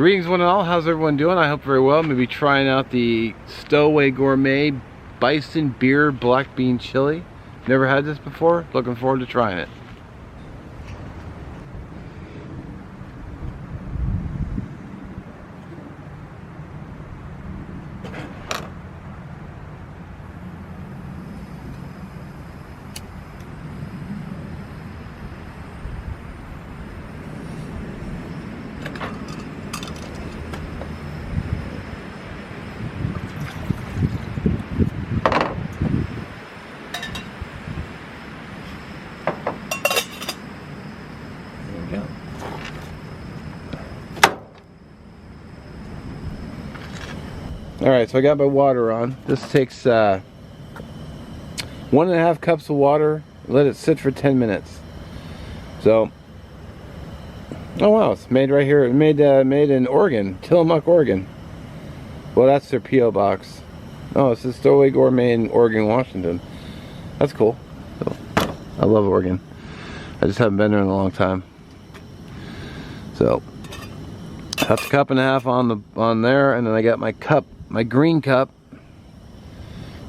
Greetings one and all, how's everyone doing? I hope very well. Maybe trying out the Stowaway Gourmet Bison Beer Black Bean Chili. Never had this before, looking forward to trying it. Alright, so I got my water on. This takes 1.5 cups of water. Let it sit for 10 minutes. So, oh wow, it's made right here. Made in Oregon, Tillamook, Oregon. Well, that's their P.O. box. Oh, it's the Stowaway Gourmet in Oregon, Washington. That's cool. So, I love Oregon. I just haven't been there in a long time. So, that's a 1.5 cups on there, and then I got my cup. My green cup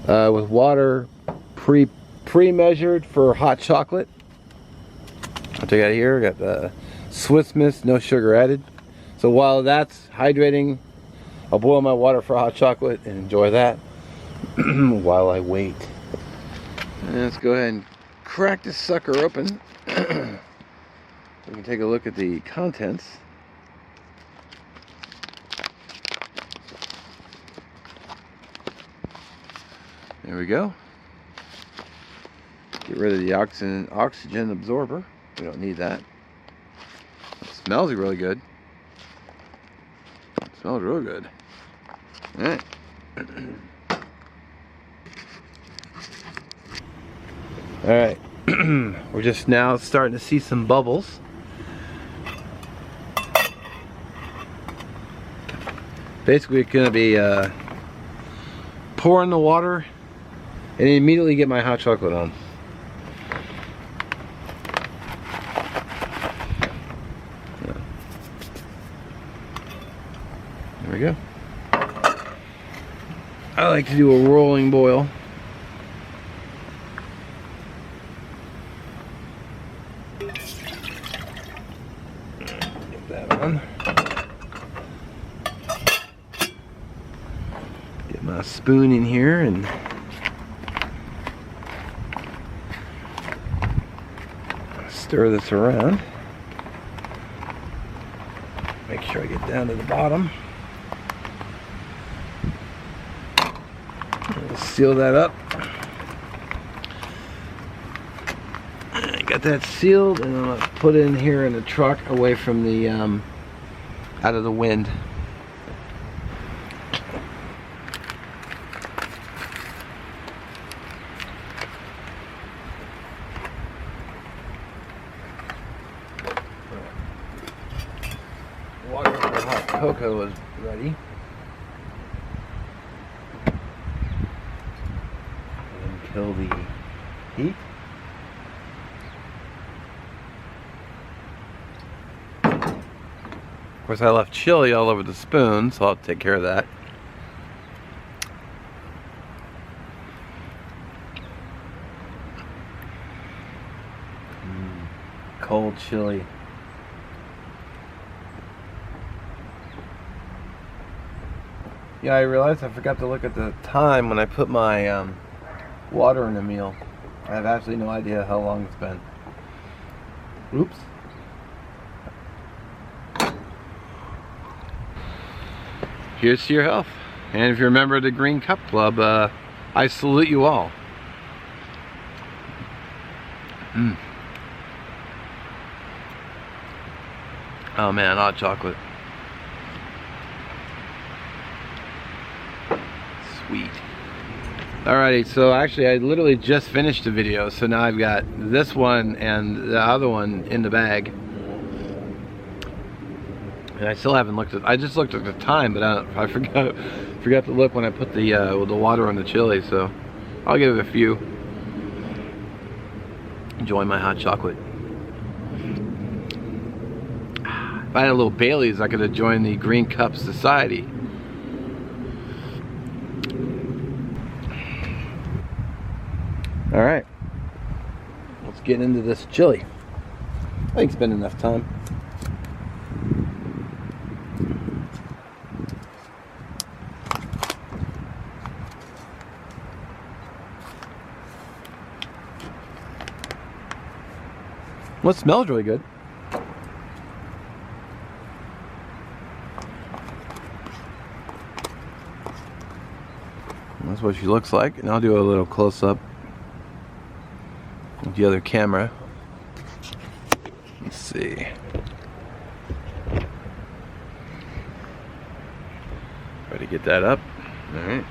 with water pre-measured for hot chocolate. What I got here, I got the Swiss Miss, no sugar added. So while that's hydrating, I'll boil my water for hot chocolate and enjoy that while I wait. And let's go ahead and crack this sucker open. We can take a look at the contents. There we go. Get rid of the oxygen absorber. We don't need that. It smells really good. It smells real good. Alright. Alright. We're just now starting to see some bubbles. Basically, it's going to be pouring the water and immediately get my hot chocolate on. There we go. I like to do a rolling boil. Get that on. Get my spoon in here and stir this around. Make sure I get down to the bottom. We'll seal that up. I got that sealed, and I'm gonna put it in here in the truck, away from the out of the wind. Water for hot cocoa is ready. And kill the heat. Of course, I left chili all over the spoon, so I'll take care of that. Cold chili. Yeah, I realized I forgot to look at the time when I put my water in the meal. I have absolutely no idea how long it's been. Oops. Here's to your health. And if you're a member of the Green Cup Club, I salute you all. Oh man, hot chocolate. Sweet. Alrighty, so actually I literally just finished the video, so now I've got this one and the other one in the bag. And I still haven't looked at, I just looked at the time, but I forgot to look when I put the water on the chili, so I'll give it a few. Enjoy my hot chocolate. If I had a little Bailey's, I could have joined the Green Cup Society. All right, let's get into this chili. I think it's been enough time. Well, it smells really good. That's what she looks like, and I'll do a little close-up with the other camera. Let's see. Try to get that up. All right.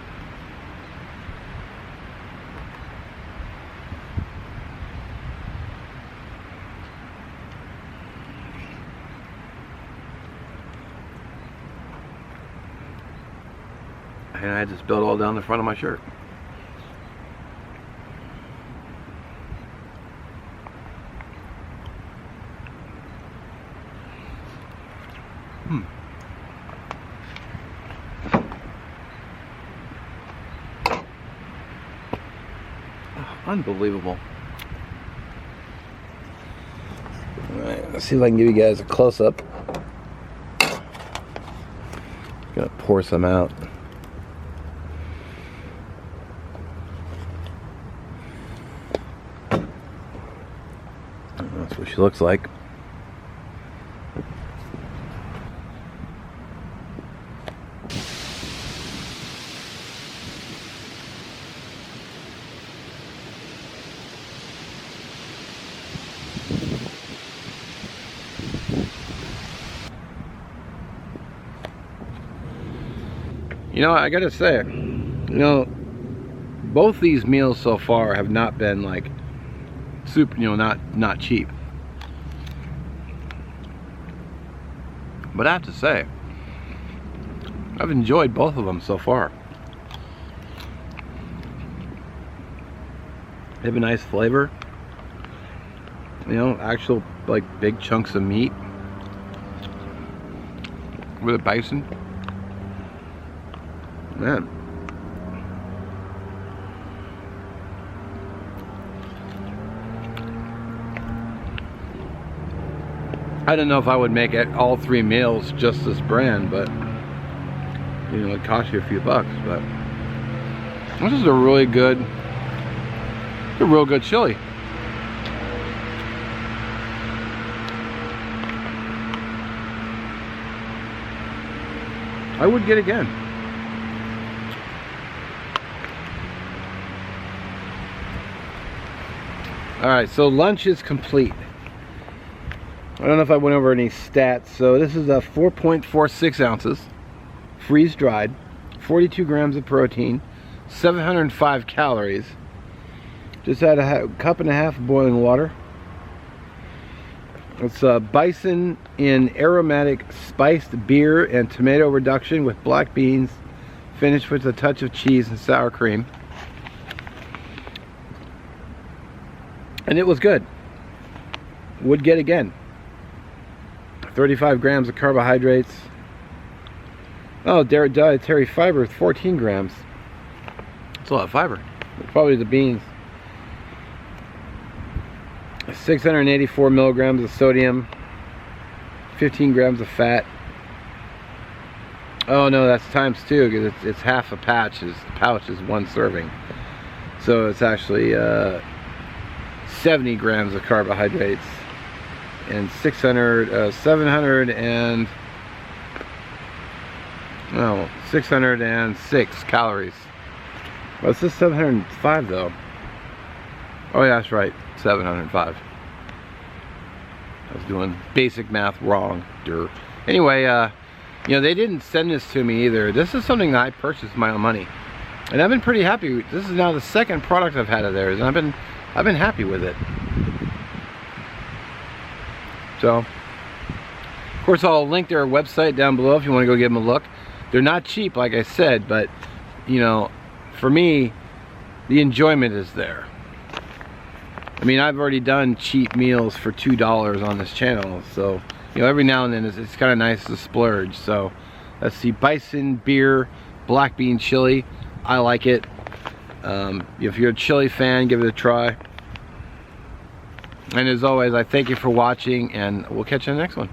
And I just spilled all down the front of my shirt. Unbelievable. Alright, let's see if I can give you guys a close-up. Gonna pour some out. That's what she looks like. You know, I gotta say, both these meals so far have not been like super, not cheap. But I have to say, I've enjoyed both of them so far. They have a nice flavor. Actual like big chunks of meat with a bison. Man. I don't know if I would make it all 3 meals just this brand, but it costs you a few bucks. But this is a real good chili. I would get again. Alright, so lunch is complete. I don't know if I went over any stats. So this is a 4.46 ounces, freeze dried, 42 grams of protein, 705 calories. Just add a cup and a half of boiling water. It's Bison in aromatic spiced beer and tomato reduction with black beans, finished with a touch of cheese and sour cream. And it was good. Would get again. 35 grams of carbohydrates. Oh, dietary fiber, 14 grams. That's a lot of fiber. Probably the beans. 684 milligrams of sodium. 15 grams of fat. Oh no, that's times 2 because it's half a pouch. The pouch is 1 serving. So it's actually 70 grams of carbohydrates and 606 calories. Well, it says 705 though. Oh yeah, that's right, 705. I was doing basic math wrong. Anyway, they didn't send this to me either. This is something that I purchased with my own money, and I've been pretty happy. This is now the 2nd product I've had of theirs, and I've been happy with it. So, of course, I'll link their website down below if you want to go give them a look. They're not cheap, like I said, but for me, the enjoyment is there. I mean, I've already done cheap meals for $2 on this channel, so you know, every now and then it's kind of nice to splurge. So let's see, Bison beer, black bean chili. I like it. If you're a chili fan, give it a try. And as always, I thank you for watching, and we'll catch you in the next one.